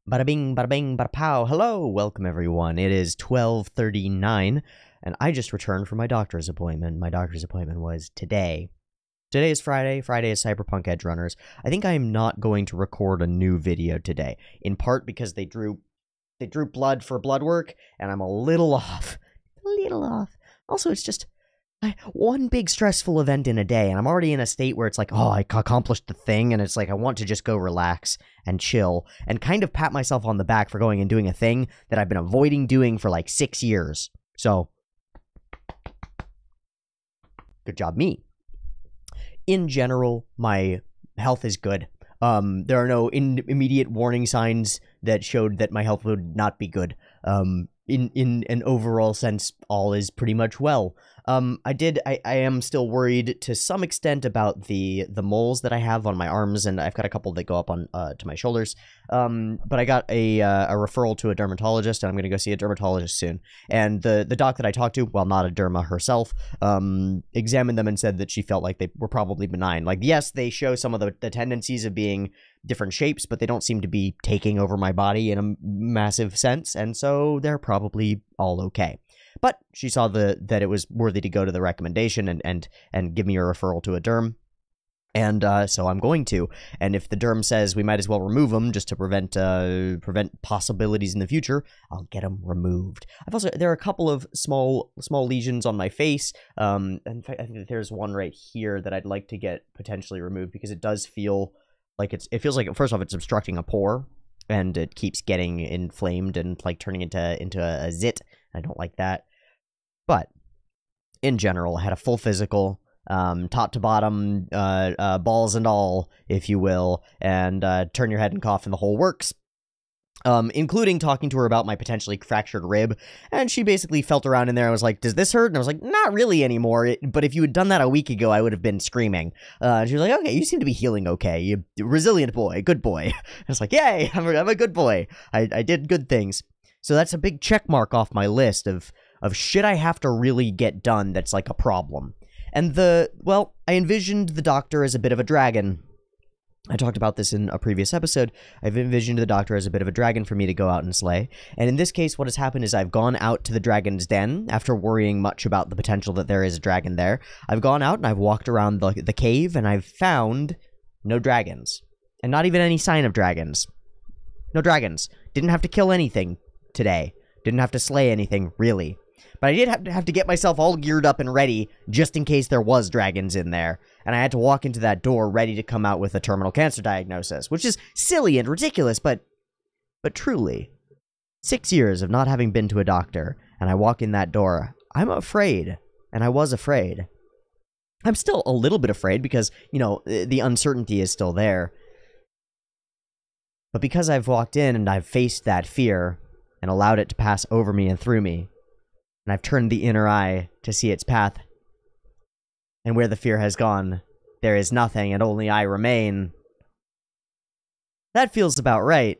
Bada bing, bada bing, bada pow. Hello, welcome everyone. It is 12:39, and I just returned from my doctor's appointment. My doctor's appointment was today. Today is Friday. Friday is Cyberpunk Edgerunners. I think I am not going to record a new video today, in part because they drew blood for blood work, and I'm a little off. Also, it's just one big stressful event in a day, and I'm already in a state where it's like, oh, I accomplished the thing, and it's like I want to just go relax and chill and kind of pat myself on the back for going and doing a thing that I've been avoiding doing for like 6 years. So, good job, me. In general, my health is good. There are no immediate warning signs that showed that my health would not be good. In an overall sense, all is pretty much well. I am still worried to some extent about the moles that I have on my arms, and I've got a couple that go up on to my shoulders. But I got a referral to a dermatologist, and I'm gonna go see a dermatologist soon. And the doc that I talked to, well, not a derma herself, examined them and said that she felt like they were probably benign. Like, yes, they show some of the tendencies of being different shapes, but they don't seem to be taking over my body in a massive sense, and so they're probably all okay. But she saw that it was worthy to go to the recommendation and give me a referral to a derm. And so I'm going to. And if the derm says we might as well remove them just to prevent possibilities in the future, I'll get them removed. There are a couple of small lesions on my face. In fact, I think there's one right here that I'd like to get potentially removed because it does feel like it feels like, first off, it's obstructing a pore, and it keeps getting inflamed and like turning into a zit. I don't like that. But in general, I had a full physical, top to bottom, balls and all, if you will, and turn your head and cough and the whole works. Including talking to her about my potentially fractured rib, and she basically felt around in there and was like, does this hurt? And I was like, not really anymore, but if you had done that a week ago, I would have been screaming. She was like, okay, you seem to be healing okay. You resilient boy, good boy. I was like, yay, I'm a good boy. I did good things. So that's a big check mark off my list of shit I have to really get done that's like a problem. And I envisioned the doctor as a bit of a dragon. I talked about this in a previous episode. I've envisioned the doctor as a bit of a dragon for me to go out and slay. And in this case, what has happened is I've gone out to the dragon's den after worrying much about the potential that there is a dragon there. I've gone out and I've walked around the cave, and I've found no dragons. And not even any sign of dragons. No dragons. Didn't have to kill anything today. Didn't have to slay anything, really. But I did have to get myself all geared up and ready just in case there was dragons in there. And I had to walk into that door ready to come out with a terminal cancer diagnosis, which is silly and ridiculous, but truly. 6 years of not having been to a doctor, and I walk in that door. I'm afraid, and I was afraid. I'm still a little bit afraid because, you know, the uncertainty is still there. But because I've walked in and I've faced that fear and allowed it to pass over me and through me, and I've turned the inner eye to see its path, and where the fear has gone, there is nothing, and only I remain. That feels about right.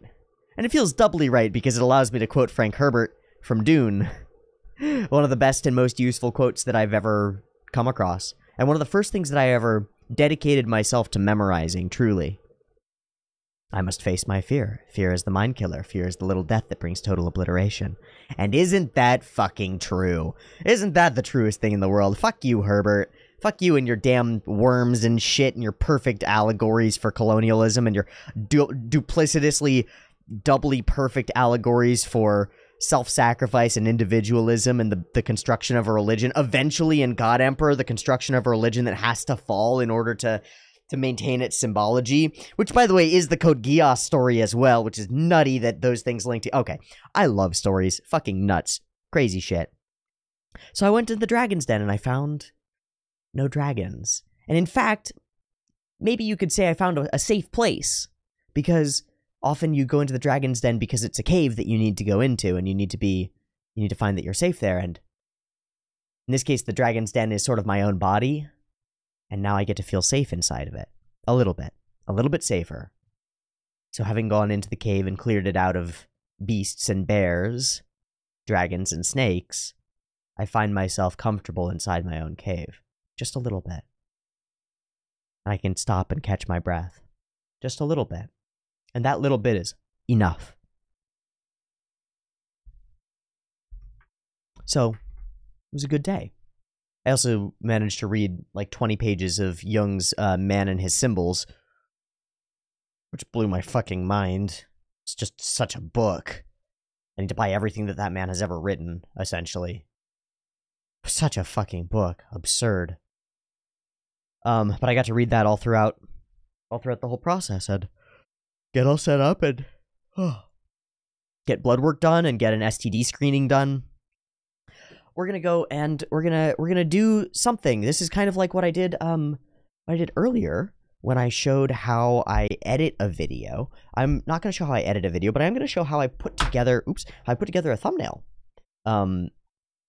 And it feels doubly right because it allows me to quote Frank Herbert from Dune. One of the best and most useful quotes that I've ever come across. And one of the first things that I ever dedicated myself to memorizing, truly. I must face my fear. Fear is the mind killer. Fear is the little death that brings total obliteration. And isn't that fucking true? Isn't that the truest thing in the world? Fuck you, Herbert. Fuck you and your damn worms and shit and your perfect allegories for colonialism and your duplicitously doubly perfect allegories for self-sacrifice and individualism and the construction of a religion. Eventually in God Emperor, the construction of a religion that has to fall in order to maintain its symbology, which, by the way, is the Code Geass story as well, which is nutty that those things link to... Okay, I love stories. Fucking nuts. Crazy shit. So I went to the Dragon's Den and I found no dragons. And in fact, maybe you could say I found a safe place, because often you go into the Dragon's Den because it's a cave that you need to go into, and you need to find that you're safe there, and in this case, the Dragon's Den is sort of my own body, and now I get to feel safe inside of it. A little bit safer. So having gone into the cave and cleared it out of beasts and bears, dragons and snakes, I find myself comfortable inside my own cave. Just a little bit. And I can stop and catch my breath. Just a little bit. And that little bit is enough. So, it was a good day. I also managed to read like 20 pages of Jung's Man and His Symbols, which blew my fucking mind. It's just such a book. I need to buy everything that man has ever written, essentially. Such a fucking book. Absurd. But I got to read that all throughout the whole process. I'd get all set up and get blood work done and get an STD screening done. We're gonna go and we're gonna do something. This is kind of like what I did earlier when I showed how I edit a video. I'm not gonna show how I edit a video, but I'm gonna show how I put together a thumbnail.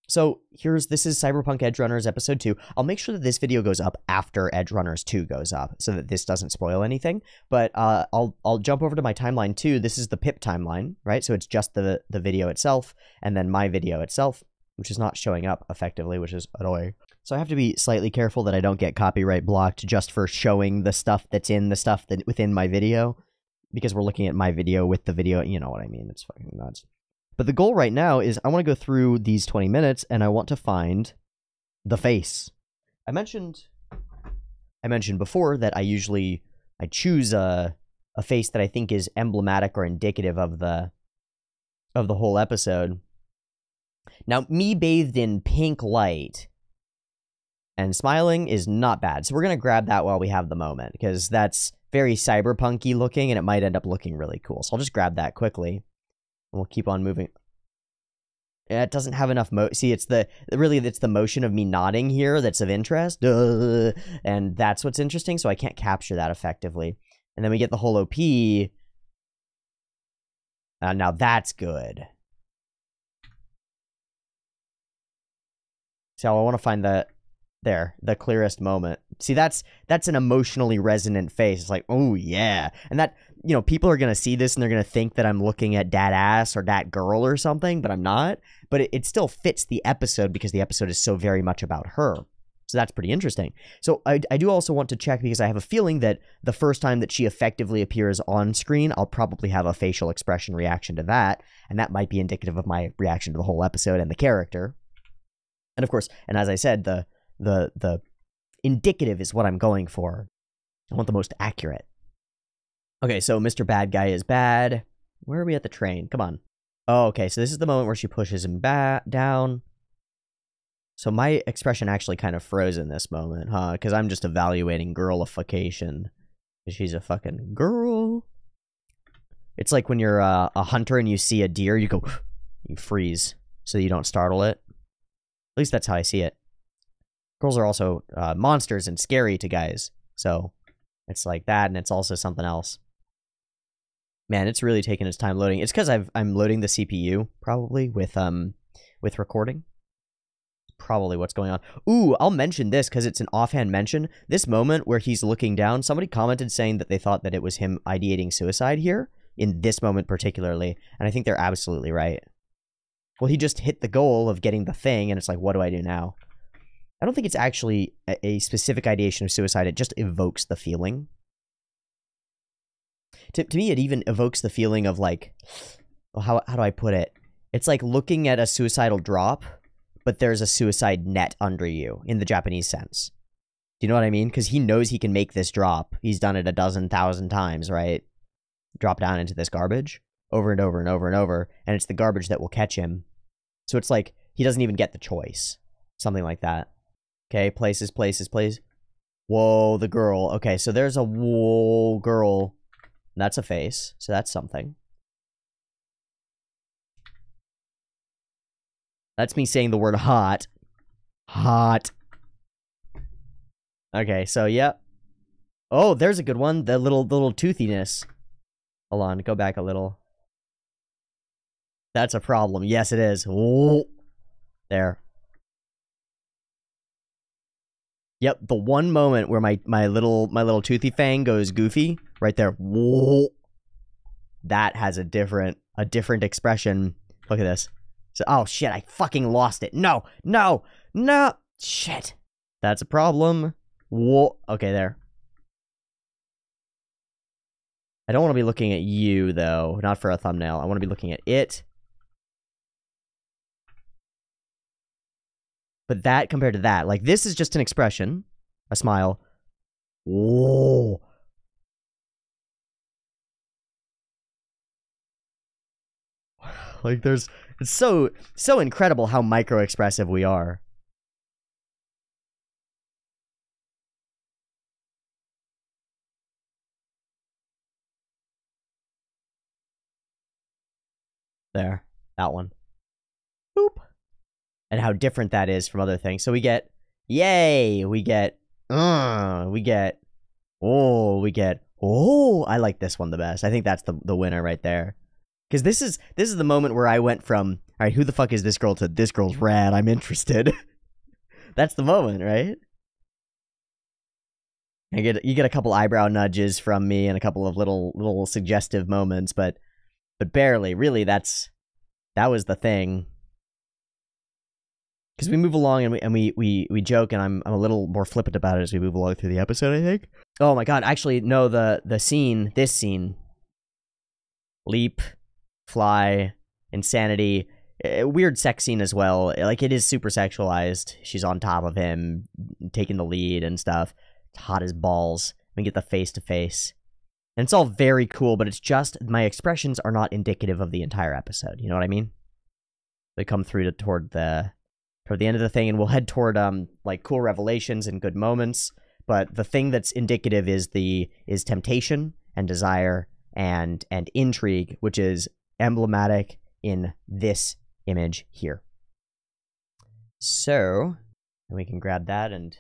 So this is Cyberpunk Edgerunners episode 2. I'll make sure that this video goes up after Edgerunners 2 goes up so that this doesn't spoil anything. But I'll jump over to my timeline too. This is the PIP timeline, right? So it's just the video itself and then my video itself, which is not showing up effectively, which is annoying. So I have to be slightly careful that I don't get copyright blocked just for showing the stuff that's in the stuff that within my video, because we're looking at my video with the video. You know what I mean? It's fucking nuts. But the goal right now is I want to go through these 20 minutes and I want to find the face. I mentioned before that I choose a face that I think is emblematic or indicative of the whole episode. Now, me bathed in pink light and smiling is not bad. So we're going to grab that while we have the moment, because that's very cyberpunky looking and it might end up looking really cool. So I'll just grab that quickly. We'll keep on moving. Yeah, it doesn't have enough see, it's the motion of me nodding here that's of interest. And that's what's interesting, so I can't capture that effectively. And then we get the whole OP. Now that's good. So I want to find the clearest moment. See, that's an emotionally resonant face. It's like, oh yeah. And that, you know, people are going to see this and they're going to think that I'm looking at dat ass or dat girl or something, but I'm not. But it still fits the episode because the episode is so very much about her. So that's pretty interesting. So I do also want to check, because I have a feeling that the first time that she effectively appears on screen, I'll probably have a facial expression reaction to that. And that might be indicative of my reaction to the whole episode and the character. And of course, and as I said, the indicative is what I'm going for. I want the most accurate. Okay, so Mr. Bad Guy is bad. Where are we at the train? Come on. Oh, okay, so this is the moment where she pushes him down. So my expression actually kind of froze in this moment, huh? Because I'm just evaluating girlification. She's a fucking girl. It's like when you're a hunter and you see a deer, you go, you freeze so that you don't startle it. At least that's how I see it. Girls are also monsters and scary to guys. So it's like that, and it's also something else. Man, it's really taking its time loading. It's because I'm loading the CPU, probably, with recording. Probably what's going on. Ooh, I'll mention this because it's an offhand mention. This moment where he's looking down, somebody commented saying that they thought that it was him ideating suicide here, in this moment particularly, and I think they're absolutely right. Well, he just hit the goal of getting the thing, and it's like, what do I do now? I don't think it's actually a specific ideation of suicide. It just evokes the feeling. To me, it even evokes the feeling of, like, how do I put it? It's like looking at a suicidal drop, but there's a suicide net under you, in the Japanese sense. Do you know what I mean? Because he knows he can make this drop. He's done it 12,000 times, right? Drop down into this garbage over and over and over and over, and it's the garbage that will catch him. So it's like he doesn't even get the choice. Something like that. Okay, places. Whoa, the girl. Okay, so there's a whoa girl. That's a face, so that's something. That's me saying the word hot. Hot. Okay, so yep. Oh, there's a good one. The little toothiness. Hold on, go back a little. That's a problem. Yes, it is. Whoa. There. Yep, the one moment where my little toothy fang goes goofy, right there. Whoa. That has a different expression. Look at this. So, oh shit, I fucking lost it. No. Shit. That's a problem. Whoa. Okay, there. I don't want to be looking at you, though. Not for a thumbnail. I want to be looking at it. But that compared to that, like, this is just an expression, a smile. Whoa. Like, it's so incredible how micro-expressive we are. There, that one. Boop. And how different that is from other things. So we get, yay, we get, oh, we get, oh, I like this one the best. I think that's the winner right there. Because this is the moment where I went from, all right, who the fuck is this girl, to this girl's rad, I'm interested. That's the moment, right? You get a couple eyebrow nudges from me and a couple of little suggestive moments, but barely. Really, that was the thing. Because we move along and we joke, and I'm a little more flippant about it as we move along through the episode, I think. Oh my god, actually, no, this scene, leap, fly, insanity, weird sex scene as well. Like, it is super sexualized. She's on top of him, taking the lead and stuff. It's hot as balls. We get the face-to-face. And it's all very cool, but it's just, my expressions are not indicative of the entire episode. You know what I mean? They come through toward the end of the thing, and we'll head toward, like, cool revelations and good moments. But the thing that's indicative is temptation and desire and intrigue, which is emblematic in this image here. So, we can grab that and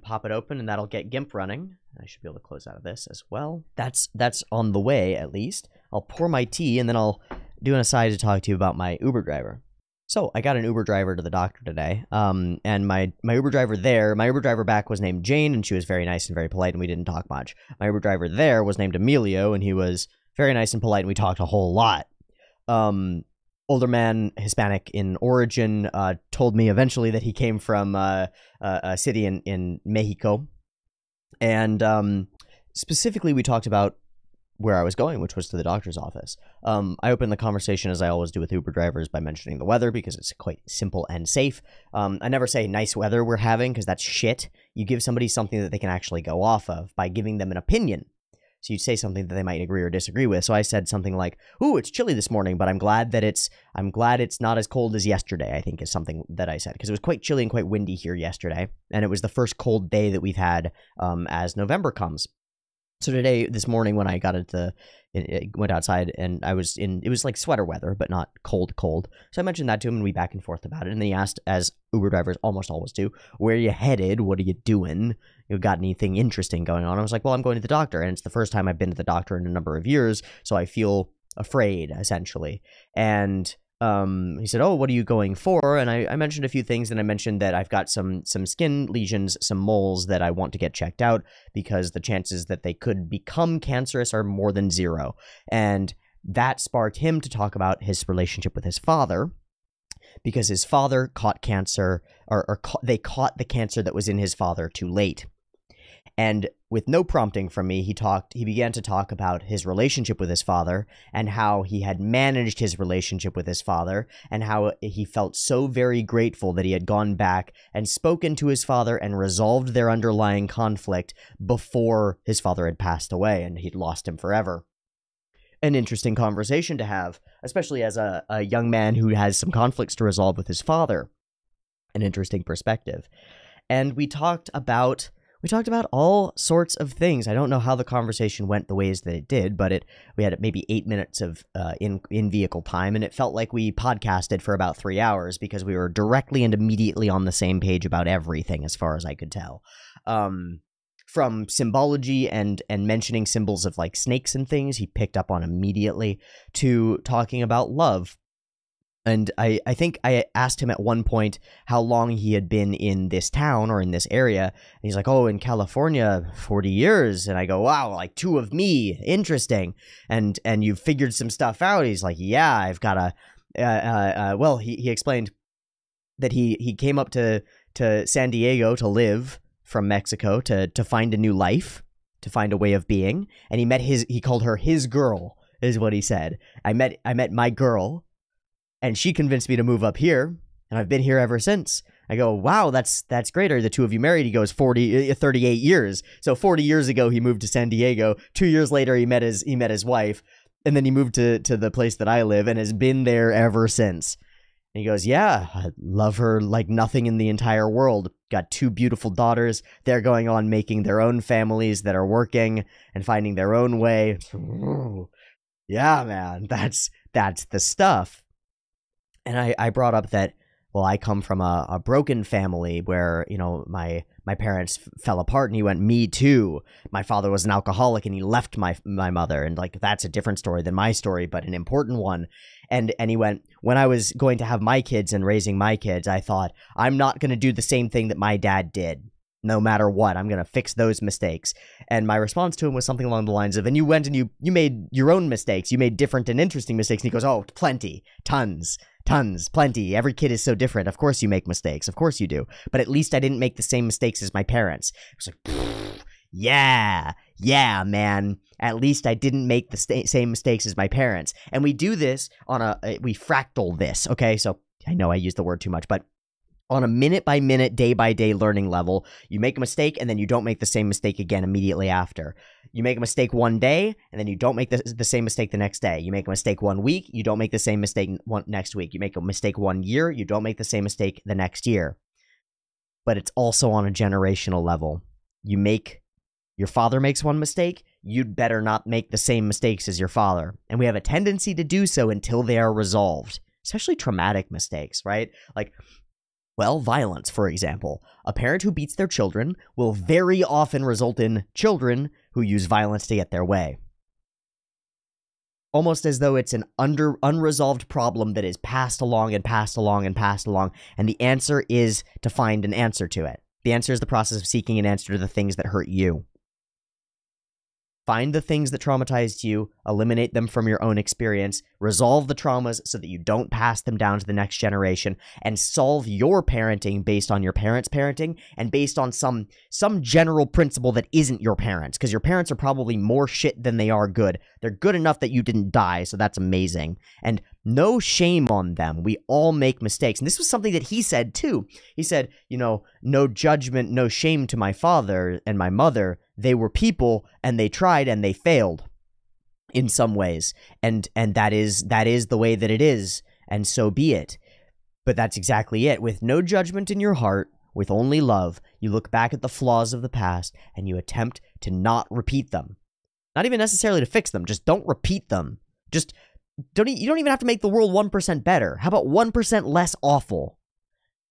pop it open, and that'll get GIMP running. I should be able to close out of this as well. That's on the way, at least. I'll pour my tea, and then I'll do an aside to talk to you about my Uber driver. So, I got an Uber driver to the doctor today, and my Uber driver back was named Jane, and she was very nice and very polite, and we didn't talk much. My Uber driver there was named Emilio, and he was very nice and polite, and we talked a whole lot. Older man, Hispanic in origin, told me eventually that he came from a city in Mexico. And specifically, we talked about where I was going, which was to the doctor's office. I opened the conversation, as I always do with Uber drivers, by mentioning the weather, because it's quite simple and safe. I never say nice weather we're having, because that's shit. You give somebody something that they can actually go off of by giving them an opinion. So you'd say something that they might agree or disagree with. So I said something like, "Ooh, it's chilly this morning, but I'm glad it's not as cold as yesterday," I think is something that I said, because it was quite chilly and quite windy here yesterday, and it was the first cold day that we've had as November comes. So this morning when I went outside, and it was like sweater weather, but not cold. So I mentioned that to him, and we back and forth about it. And then he asked, as Uber drivers almost always do, "Where are you headed? What are you doing? You got anything interesting going on?" I was like, "Well, I'm going to the doctor, and it's the first time I've been to the doctor in a number of years, so I feel afraid, essentially." And he said, "Oh, what are you going for?" And I mentioned a few things, and I mentioned that I've got some skin lesions, some moles that I want to get checked out, because the chances that they could become cancerous are more than zero. And that sparked him to talk about his relationship with his father, because his father caught cancer, they caught the cancer that was in his father too late. And with no prompting from me, he began to talk about his relationship with his father, and how he had managed his relationship with his father, and how he felt so very grateful that he had gone back and spoken to his father and resolved their underlying conflict before his father had passed away and he'd lost him forever. An interesting conversation to have, especially as a young man who has some conflicts to resolve with his father. An interesting perspective. And we talked about all sorts of things. I don't know how the conversation went the ways that it did, but we had maybe 8 minutes of in-vehicle time, and it felt like we podcasted for about 3 hours, because we were directly and immediately on the same page about everything, as far as I could tell. From symbology and mentioning symbols of, like, snakes and things, he picked up on immediately, to talking about love. And I think I asked him at one point how long he had been in this town or in this area. And he's like, "Oh, in California, 40 years. And I go, "Wow, like 2 of me. Interesting. And you've figured some stuff out." He's like, "Yeah, I've got well, he explained that he came up to San Diego to live from Mexico to find a new life, to find a way of being. And he called her his girl, is what he said. I met my girl, and she convinced me to move up here, and I've been here ever since. I go, wow, that's great. Are the two of you married? He goes, 38 years. So 40 years ago, he moved to San Diego. 2 years later, he met his wife. And then he moved to the place that I live and has been there ever since. And he goes, yeah, I love her like nothing in the entire world. Got 2 beautiful daughters. They're going on making their own families that are working and finding their own way. Yeah, man, that's the stuff. And I brought up that, well, I come from a broken family where, you know, my parents fell apart, and he went, me too. My father was an alcoholic and he left my mother, and like that's a different story than my story, but an important one. And he went, when I was going to have my kids and raising my kids, I thought, I'm not going to do the same thing that my dad did. No matter what, I'm going to fix those mistakes. And my response to him was something along the lines of, and you went and you made your own mistakes. You made different and interesting mistakes. And he goes, oh, plenty, tons, plenty. Every kid is so different. Of course you make mistakes. Of course you do. But at least I didn't make the same mistakes as my parents. I was like, yeah, man. At least I didn't make the same mistakes as my parents. And we do this on we fractal this, okay? So I know I use the word too much, but on a minute-by-minute, day-by-day learning level, you make a mistake, and then you don't make the same mistake again immediately after. You make a mistake one day, and then you don't make the same mistake the next day. You make a mistake 1 week, you don't make the same mistake next week. You make a mistake 1 year, you don't make the same mistake the next year. But it's also on a generational level. Your father makes one mistake, you'd better not make the same mistakes as your father. And we have a tendency to do so until they are resolved, especially traumatic mistakes, right? Like, well, violence, for example. A parent who beats their children will very often result in children who use violence to get their way. Almost as though it's an unresolved problem that is passed along and passed along and passed along, and the answer is to find an answer to it. The answer is the process of seeking an answer to the things that hurt you. Find the things that traumatized you, eliminate them from your own experience, resolve the traumas so that you don't pass them down to the next generation, and solve your parenting based on your parents' parenting and based on some general principle that isn't your parents, because your parents are probably more shit than they are good. They're good enough that you didn't die, so that's amazing. And no shame on them. We all make mistakes. And this was something that he said too. He said, you know, no judgment, no shame to my father and my mother. They were people, and they tried, and they failed in some ways. And that is the way that it is, and so be it. But that's exactly it. With no judgment in your heart, with only love, you look back at the flaws of the past, and you attempt to not repeat them. Not even necessarily to fix them. Just don't repeat them. Just you don't even have to make the world 1% better. How about 1% less awful?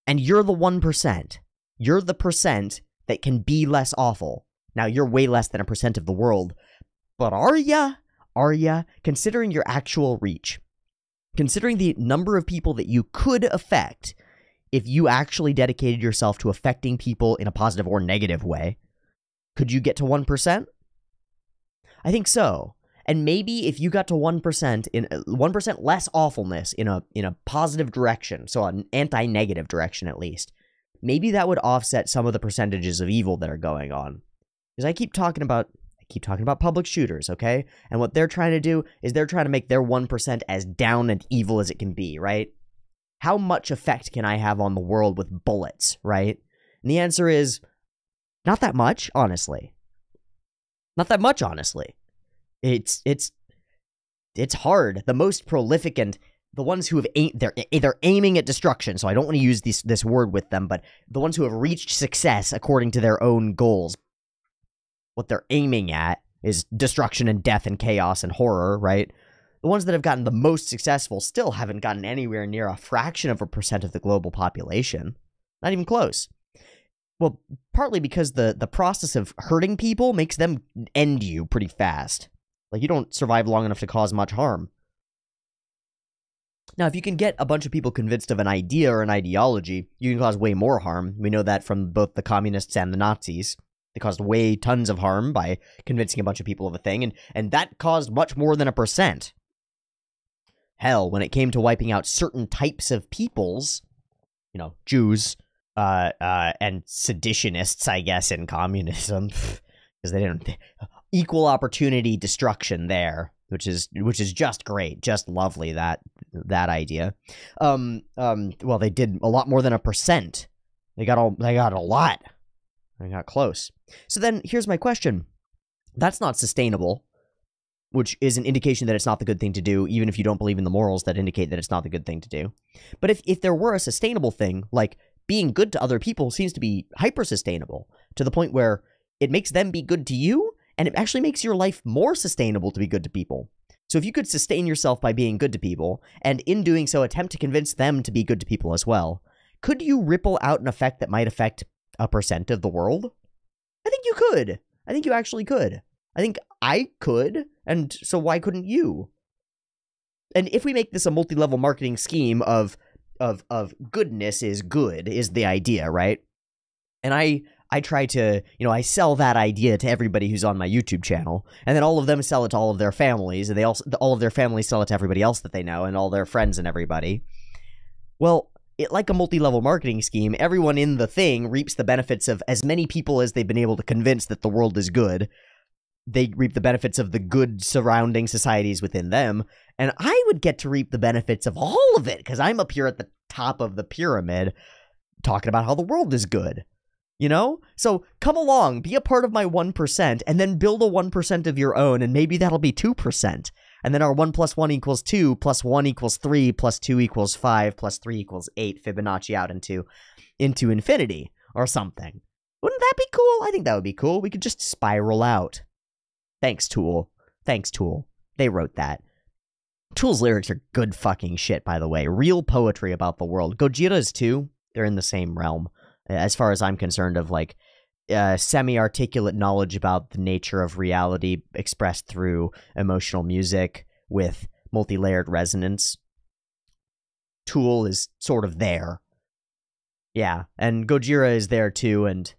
And you're the 1%. You're the percent that can be less awful. Now, you're way less than 1% of the world, but are ya? Are ya? Considering your actual reach, considering the number of people that you could affect if you actually dedicated yourself to affecting people in a positive or negative way, could you get to 1%? I think so. And maybe if you got to 1%, in 1% less awfulness in a positive direction, so an anti-negative direction at least, maybe that would offset some of the percentages of evil that are going on. Because I keep talking about public shooters, okay? And what they're trying to do is they're trying to make their 1% as down and evil as it can be, right? How much effect can I have on the world with bullets, right? And the answer is not that much, honestly. Not that much, honestly. It's hard. The most prolific and the ones who have they're aiming at destruction, so I don't want to use this word with them, but the ones who have reached success according to their own goals, what they're aiming at is destruction and death and chaos and horror, right? The ones that have gotten the most successful still haven't gotten anywhere near a fraction of a percent of the global population. Not even close. Well, partly because the process of hurting people makes them end you pretty fast. Like, you don't survive long enough to cause much harm. Now, if you can get a bunch of people convinced of an idea or an ideology, you can cause way more harm. We know that from both the communists and the Nazis. They caused tons of harm by convincing a bunch of people of a thing, and that caused much more than 1%. Hell, when it came to wiping out certain types of peoples, you know, Jews, and seditionists, I guess, in communism, because they didn't... Equal opportunity destruction there. which is just great, just lovely, that idea. Well, they did a lot more than 1%. They got a lot. They got close. So then here's my question. That's not sustainable, which is an indication that it's not the good thing to do, even if you don't believe in the morals that indicate that it's not the good thing to do. But if there were a sustainable thing, like being good to other people seems to be hyper-sustainable, to the point where it makes them be good to you, and it actually makes your life more sustainable to be good to people. So if you could sustain yourself by being good to people, and in doing so attempt to convince them to be good to people as well, could you ripple out an effect that might affect 1% of the world? I think you could. I think you actually could. I think I could, and so why couldn't you? And if we make this a multi-level marketing scheme of goodness is good, is the idea, right? And I try to, I sell that idea to everybody who's on my YouTube channel, and then all of them sell it to all of their families, and all of their families sell it to everybody else that they know, and all their friends and everybody. Well, like a multi-level marketing scheme, everyone in the thing reaps the benefits of as many people as they've been able to convince that the world is good. They reap the benefits of the good surrounding societies within them, and I would get to reap the benefits of all of it, because I'm up here at the top of the pyramid talking about how the world is good. So come along, be a part of my 1%, and then build a 1% of your own, and maybe that'll be 2%. And then our 1 + 1 = 2, + 1 = 3, + 2 = 5, + 3 = 8, Fibonacci out into infinity, or something. Wouldn't that be cool? I think that would be cool. We could just spiral out. Thanks, Tool. They wrote that. Tool's lyrics are good fucking shit, by the way. Real poetry about the world. Gojira's too. They're in the same realm, as far as I'm concerned, of like semi-articulate knowledge about the nature of reality expressed through emotional music with multi-layered resonance. Tool is sort of there. Yeah, and Gojira is there too, and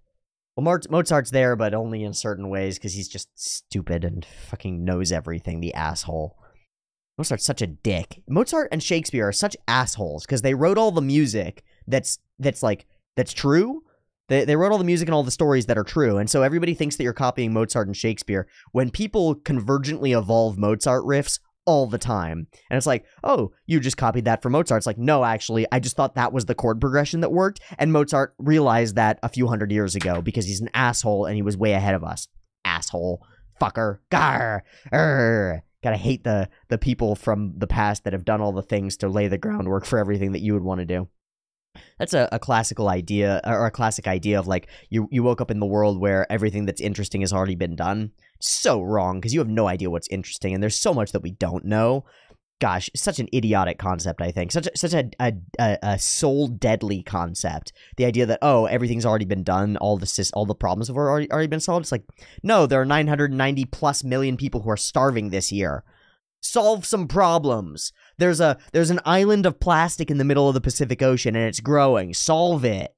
well, Mozart's there, but only in certain ways, because he's just stupid and fucking knows everything, the asshole. Mozart's such a dick. Mozart and Shakespeare are such assholes, because they wrote all the music that's true. They wrote all the music and all the stories that are true, and so everybody thinks that you're copying Mozart and Shakespeare, when people convergently evolve Mozart riffs all the time. And it's like, oh, you just copied that from Mozart. It's like, no, actually, I just thought that was the chord progression that worked, and Mozart realized that a few hundred years ago, because he's an asshole and he was way ahead of us. Asshole. Fucker. Gar. Gotta hate the people from the past that have done all the things to lay the groundwork for everything that you would want to do. That's a classical idea, or a classic idea of like, you woke up in the world where everything that's interesting has already been done. So wrong, because you have no idea what's interesting, and there's so much that we don't know. Gosh, such an idiotic concept, I think. Such a soul-deadly concept. The idea that, oh, everything's already been done, all the problems have already been solved. It's like, no, there are 990+ million people who are starving this year. Solve some problems. There's an island of plastic in the middle of the Pacific Ocean, and it's growing. Solve it.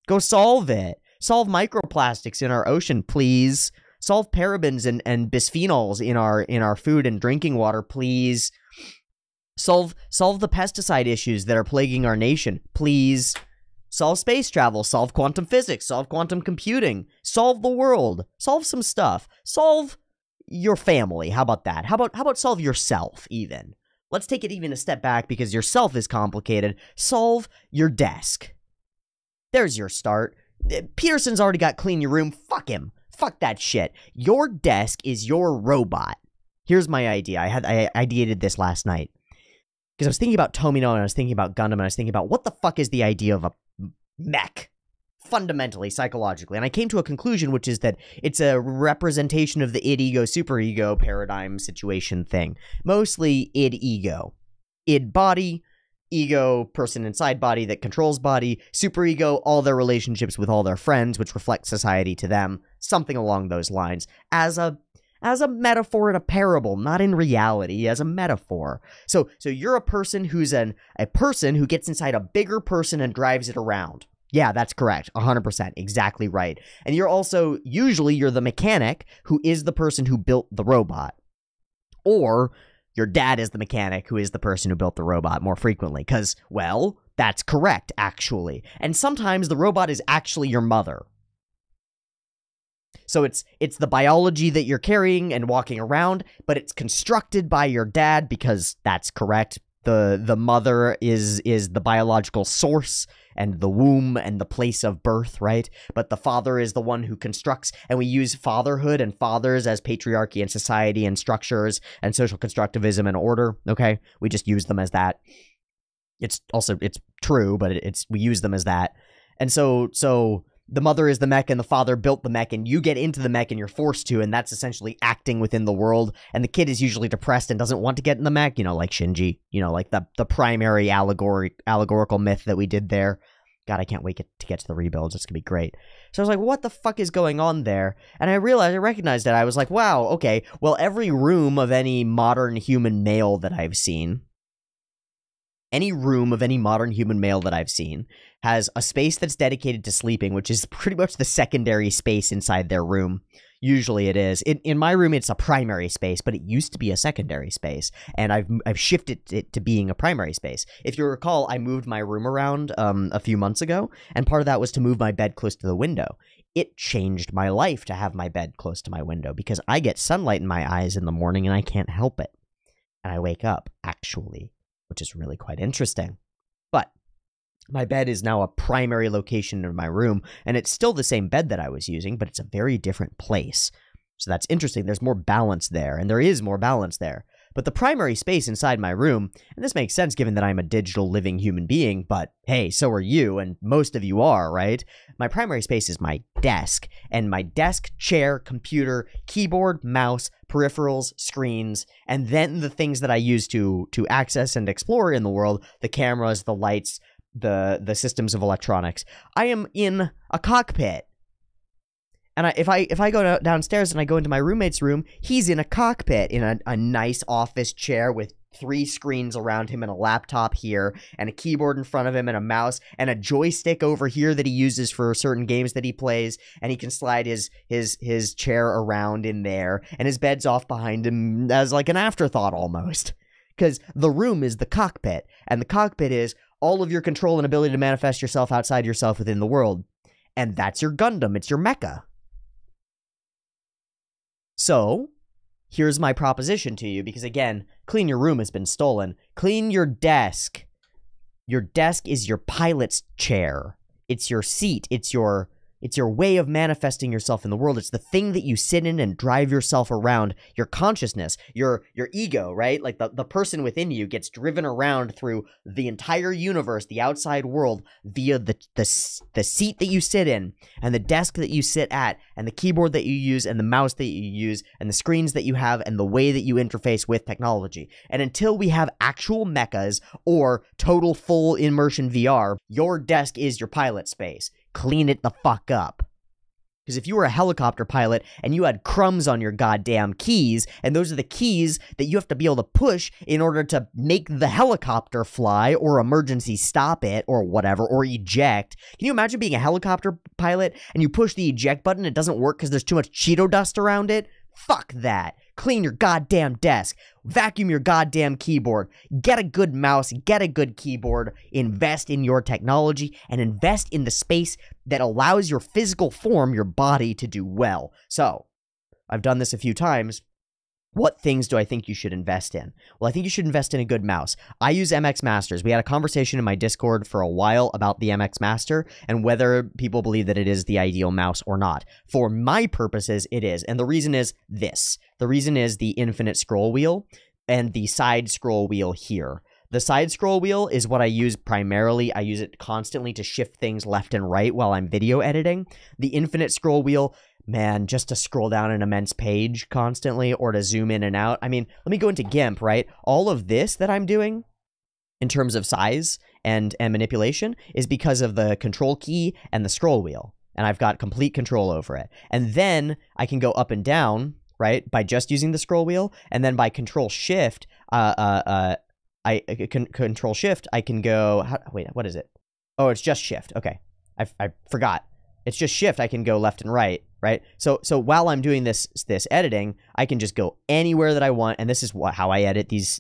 Go solve it. Solve microplastics in our ocean, please. Solve parabens and bisphenols in our food and drinking water, please. Solve the pesticide issues that are plaguing our nation, please. Solve space travel. Solve quantum physics. Solve quantum computing. Solve the world. Solve some stuff. Solve your family. How about that? How about solve yourself, even? Let's take it even a step back, because yourself is complicated. Solve your desk. There's your start. Peterson's already got clean your room. Fuck him. Fuck that shit. Your desk is your robot. Here's my idea. I ideated this last night, because I was thinking about Tomino, and I was thinking about Gundam, and I was thinking about what the fuck is the idea of a mech, fundamentally, psychologically. And I came to a conclusion, which is that it's a representation of the id-ego, super-ego paradigm situation thing. Mostly id-ego. Id-body, ego, person inside body that controls body, super-ego, all their relationships with all their friends, which reflect society to them, something along those lines, as a metaphor in a parable, not in reality, as a metaphor. So you're a person who's a person who gets inside a bigger person and drives it around. Yeah, that's correct. 100%. Exactly right. And you're also, usually, you're the mechanic who is the person who built the robot. Or your dad is the mechanic who is the person who built the robot more frequently. Because, well, that's correct, actually. And sometimes the robot is actually your mother. So it's the biology that you're carrying and walking around, but it's constructed by your dad because that's correct. The mother is the biological source and the womb and the place of birth, right? But the father is the one who constructs, and we use fatherhood and fathers as patriarchy and society and structures and social constructivism and order, okay? We just use them as that. It's true, but we use them as that. And so the mother is the mech and the father built the mech, and you get into the mech and you're forced to, and that's essentially acting within the world. And the kid is usually depressed and doesn't want to get in the mech, like Shinji, like the primary allegorical myth that we did there. God, I can't wait to get to the rebuilds. It's gonna be great. So I was like, what the fuck is going on there? And I recognized it. I was like, wow, okay, well, every room of any modern human male that I've seen, has a space that's dedicated to sleeping, which is pretty much the secondary space inside their room. Usually it is. In my room, it's a primary space, but it used to be a secondary space, and I've shifted it to being a primary space. If you recall, I moved my room around a few months ago, and part of that was to move my bed close to the window. It changed my life to have my bed close to my window, because I get sunlight in my eyes in the morning, and I can't help it. And I wake up, actually, which is really quite interesting. But my bed is now a primary location in my room, and it's still the same bed that I was using, but it's a very different place. So that's interesting. There's more balance there, and there is more balance there. But the primary space inside my room, and this makes sense given that I'm a digital living human being, but hey, so are you, and most of you are, right? My primary space is my desk, and my desk, chair, computer, keyboard, mouse, peripherals, screens, and then the things that I use to access and explore in the world, the cameras, the lights, the systems of electronics. I am in a cockpit. And if I go downstairs and I go into my roommate's room, he's in a cockpit in a nice office chair with 3 screens around him and a laptop here and a keyboard in front of him and a mouse and a joystick over here that he uses for certain games that he plays, and he can slide his chair around in there, and his bed's off behind him as like an afterthought almost. Because the room is the cockpit, and the cockpit is all of your control and ability to manifest yourself outside yourself within the world. And that's your Gundam. It's your mecha. So, here's my proposition to you, because again, clean your room has been stolen. Clean your desk. Your desk is your pilot's chair. It's your seat. It's your way of manifesting yourself in the world. It's the thing that you sit in and drive yourself around. Your consciousness, your ego, right? Like the person within you gets driven around through the entire universe, the outside world, via the seat that you sit in, and the desk that you sit at, and the keyboard that you use, and the mouse that you use, and the screens that you have, and the way that you interface with technology. And until we have actual mechas or total full immersion VR, your desk is your pilot space. Clean it the fuck up. Because if you were a helicopter pilot and you had crumbs on your goddamn keys, and those are the keys that you have to be able to push in order to make the helicopter fly or emergency stop it or whatever, or eject. Can you imagine being a helicopter pilot and you push the eject button, it doesn't work because there's too much Cheeto dust around it? Fuck that. Clean your goddamn desk. Vacuum your goddamn keyboard. Get a good mouse. Get a good keyboard. Invest in your technology and invest in the space that allows your physical form, your body, to do well. So, I've done this a few times. What things do I think you should invest in? Well, I think you should invest in a good mouse. I use MX Masters. We had a conversation in my Discord for a while about the MX Master and whether people believe that it is the ideal mouse or not. For my purposes, it is. And the reason is this. The reason is the infinite scroll wheel and the side scroll wheel here. The side scroll wheel is what I use primarily. I use it constantly to shift things left and right while I'm video editing. The infinite scroll wheel, man, just to scroll down an immense page constantly or to zoom in and out. I mean, let me go into GIMP, right? All of this that I'm doing in terms of size and manipulation is because of the control key and the scroll wheel. And I've got complete control over it. And then I can go up and down, right, by just using the scroll wheel. And then by control shift, control shift, I can go, wait, what is it? Oh, it's just shift. Okay. I forgot. It's just shift. I can go left and right, right? So while I'm doing this editing, I can just go anywhere that I want, and this is how I edit these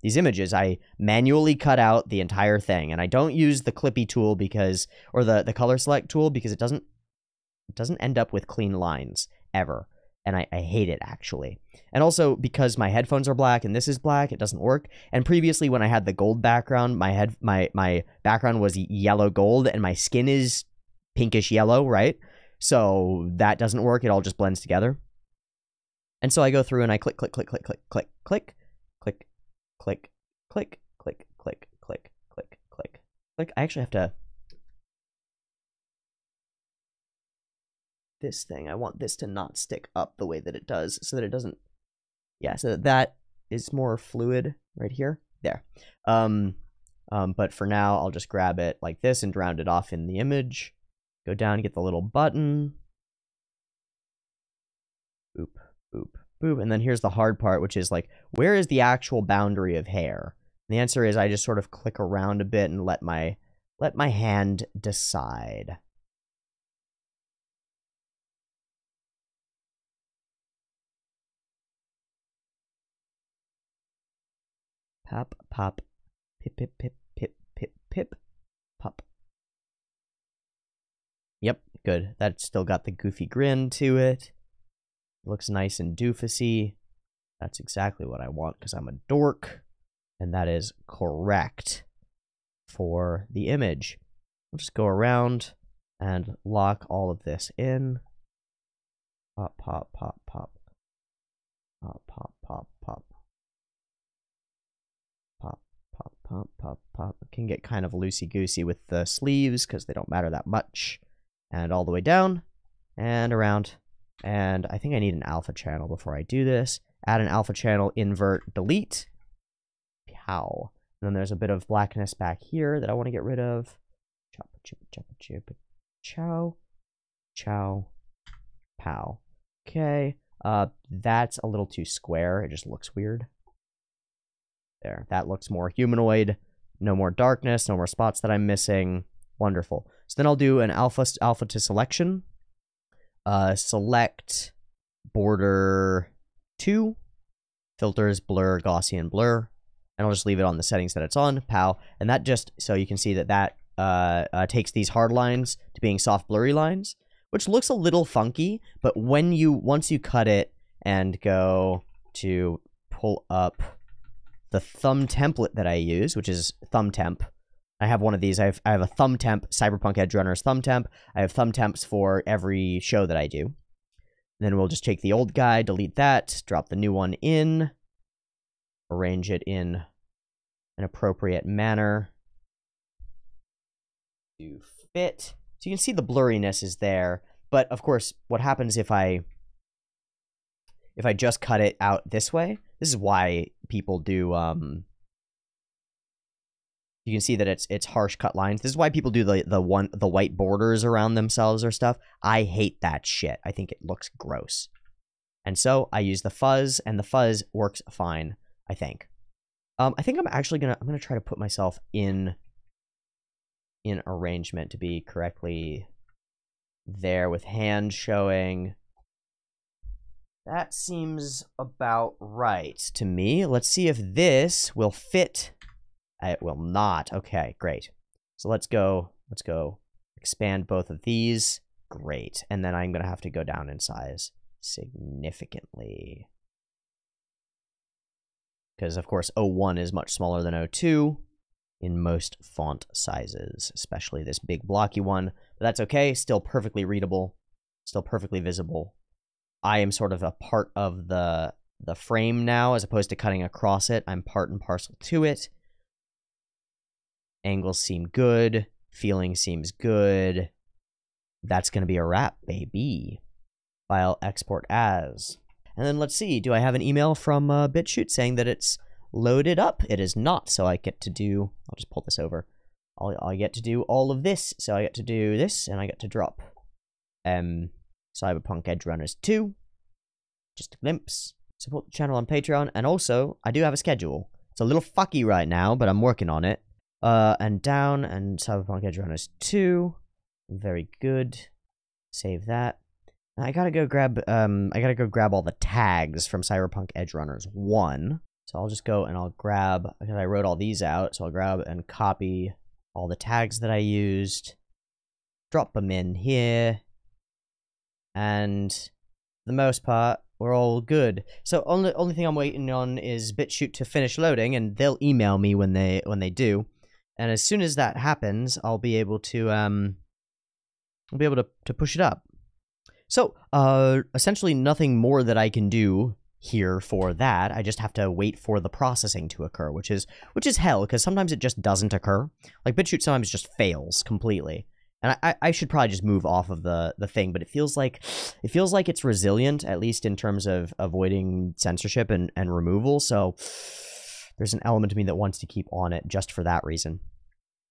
images. I manually cut out the entire thing, and I don't use the clippy tool because, or the color select tool, because it doesn't doesn't end up with clean lines ever. And I hate it, actually. And also, because my headphones are black and this is black, it doesn't work. And previously, when I had the gold background, my background was yellow gold, and my skin is pinkish yellow, right? So that doesn't work. It all just blends together. And so I go through and I click, click, click, click, click, click, click, click, click, click, click, click, click, click, click, click. I actually have to... this thing, I want this to not stick up the way that it does, so that it doesn't... yeah, so that is more fluid right here. There. But for now, I'll just grab it like this and round it off in the image. Go down, get the little button. Boop, boop, boop. And then here's the hard part, which is like, where is the actual boundary of hair? And the answer is I just sort of click around a bit and let my hand decide. Pop, pop, pip, pip, pip, pip, pip, pip, pop. Yep, good. That's still got the goofy grin to it. Looks nice and doofusy. That's exactly what I want because I'm a dork. And that is correct for the image. I'll just go around and lock all of this in. Pop, pop, pop, pop. Pop, pop, pop, pop. Pop, pop, pop, pop, pop. It can get kind of loosey-goosey with the sleeves because they don't matter that much. And all the way down and around. And I think I need an alpha channel before I do this. Add an alpha channel, invert, delete. Pow. And then there's a bit of blackness back here that I want to get rid of. Chop, chip, chop, chip, chow, chow, pow. Okay. That's a little too square. It just looks weird. There. That looks more humanoid. No more darkness. No more spots that I'm missing. Wonderful. So then I'll do an alpha to selection. Select border 2. Filters, blur, Gaussian blur. And I'll just leave it on the settings that it's on. Pow. And that just, so you can see that takes these hard lines to being soft blurry lines, which looks a little funky, but once you cut it and go to pull up the thumb template that I use, which is thumb temp. I have one of these. I have a thumb temp, Cyberpunk Edgerunners thumb temp. I have thumb temps for every show that I do. And then we'll just take the old guy, delete that, drop the new one in, arrange it in an appropriate manner to fit. So you can see the blurriness is there, but of course, what happens if I just cut it out this way? This is why people do, you can see that it's harsh cut lines. This is why people do the white borders around themselves or stuff. I hate that shit. I think it looks gross. And so I use the fuzz, and the fuzz works fine, I think. I think I'm actually gonna try to put myself in arrangement to be correctly there with hand showing. That seems about right to me. Let's see if this will fit. It will not. Okay, great. So let's go expand both of these. Great. And then I'm going to have to go down in size significantly. Because, of course, 01 is much smaller than 02 in most font sizes, especially this big blocky one. But that's okay. Still perfectly readable. Still perfectly visible. I am sort of a part of the frame now, as opposed to cutting across it. I'm part and parcel to it. Angles seem good. Feeling seems good. That's going to be a wrap, baby. File export as. And then let's see. Do I have an email from BitChute saying that it's loaded up? It is not. So I get to do... I'll just pull this over. I get to do all of this. So I get to do this, and I get to drop Cyberpunk Edgerunners 2. Just a glimpse. Support the channel on Patreon. And also, I do have a schedule. It's a little fucky right now, but I'm working on it. And down, and Cyberpunk Edgerunners 2. Very good. Save that. Now I gotta go grab all the tags from Cyberpunk Edgerunners 1. So I'll just go and I'll grab, because I wrote all these out, so I'll grab and copy all the tags that I used. Drop them in here. and for the most part, we're all good. So only thing I'm waiting on is BitChute to finish loading, and they'll email me when they do. And as soon as that happens, I'll be able to push it up. So essentially nothing more that I can do here for that. I just have to wait for the processing to occur, which is hell, because sometimes it just doesn't occur. Like BitChute sometimes just fails completely. And I should probably just move off of the thing, but it feels like it's resilient, at least in terms of avoiding censorship and removal. So there's an element of me that wants to keep on it just for that reason.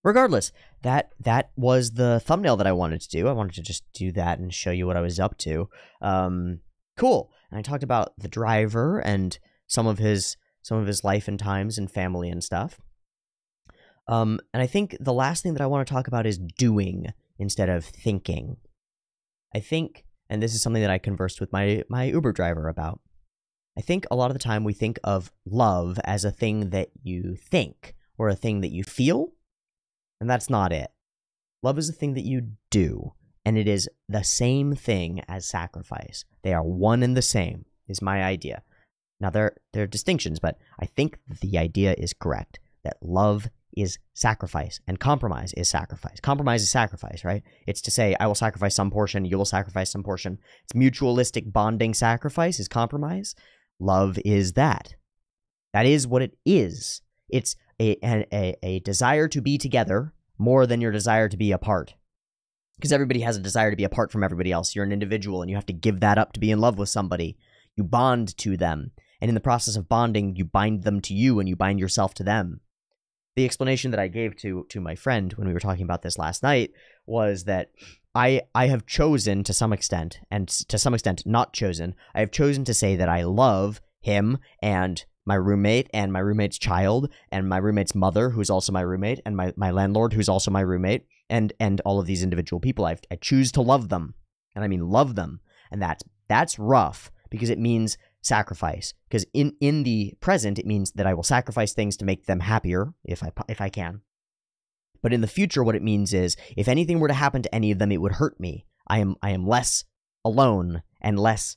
Regardless, that was the thumbnail that I wanted to do. I wanted to just do that and show you what I was up to. Cool. And I talked about the driver and some of his life and times and family and stuff. And I think the last thing that I want to talk about is doing instead of thinking. I think, and this is something that I conversed with my Uber driver about, I think a lot of the time we think of love as a thing that you think or a thing that you feel, and that's not it. Love is a thing that you do, and it is the same thing as sacrifice. They are one and the same, is my idea. Now, there are distinctions, but I think the idea is correct, that love is sacrifice, and compromise is sacrifice. Compromise is sacrifice, right? It's to say, I will sacrifice some portion, you will sacrifice some portion. It's mutualistic bonding sacrifice is compromise. Love is that. That is what it is. It's a desire to be together more than your desire to be apart. Because everybody has a desire to be apart from everybody else. You're an individual, and you have to give that up to be in love with somebody. You bond to them. And in the process of bonding, you bind them to you, and you bind yourself to them. The explanation that I gave to my friend when we were talking about this last night was that I have chosen to some extent, and to some extent not chosen, I have chosen to say that I love him and my roommate and my roommate's child and my roommate's mother, who's also my roommate, and my landlord, who's also my roommate, and all of these individual people. I choose to love them, and I mean love them, and that's rough because it means sacrifice. Because in the present, it means that I will sacrifice things to make them happier if I can. But in the future, what it means is if anything were to happen to any of them, it would hurt me. I am less alone and less,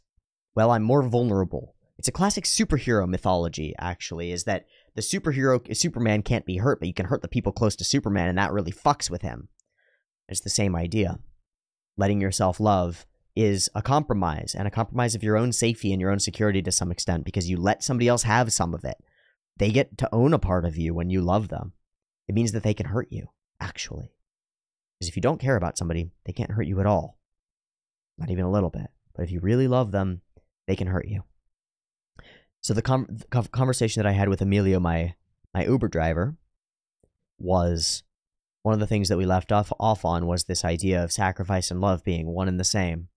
well, I'm more vulnerable. It's a classic superhero mythology, actually, is that the Superman can't be hurt, but you can hurt the people close to Superman, and that really fucks with him. It's the same idea. Letting yourself love is a compromise, and a compromise of your own safety and your own security to some extent, because you let somebody else have some of it. They get to own a part of you when you love them. It means that they can hurt you, actually. Because if you don't care about somebody, they can't hurt you at all. Not even a little bit. But if you really love them, they can hurt you. So the conversation that I had with Emilio, my Uber driver, was one of the things that we left off on was this idea of sacrifice and love being one and the same.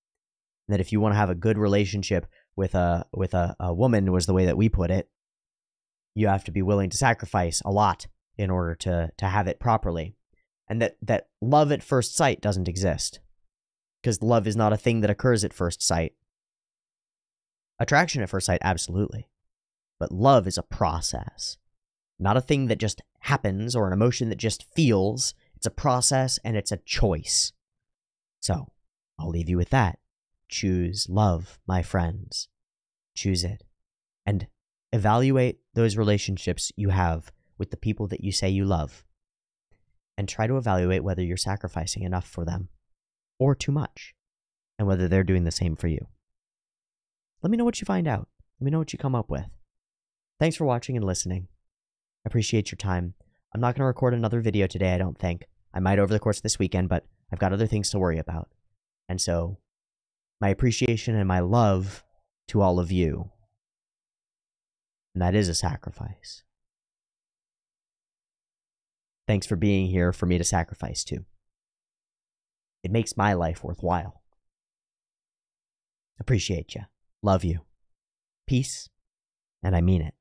And that if you want to have a good relationship with a woman, was the way that we put it, you have to be willing to sacrifice a lot in order to have it properly. And that love at first sight doesn't exist. Because love is not a thing that occurs at first sight. Attraction at first sight, absolutely. But love is a process. Not a thing that just happens or an emotion that just feels. It's a process and it's a choice. So, I'll leave you with that. Choose love, my friends. Choose it. And evaluate those relationships you have with the people that you say you love. And try to evaluate whether you're sacrificing enough for them. Or too much. And whether they're doing the same for you. Let me know what you find out. Let me know what you come up with. Thanks for watching and listening. I appreciate your time. I'm not going to record another video today, I don't think. I might over the course of this weekend, but I've got other things to worry about. And so, my appreciation and my love to all of you. And that is a sacrifice. Thanks for being here for me to sacrifice to. It makes my life worthwhile. Appreciate you. Love you. Peace. And I mean it.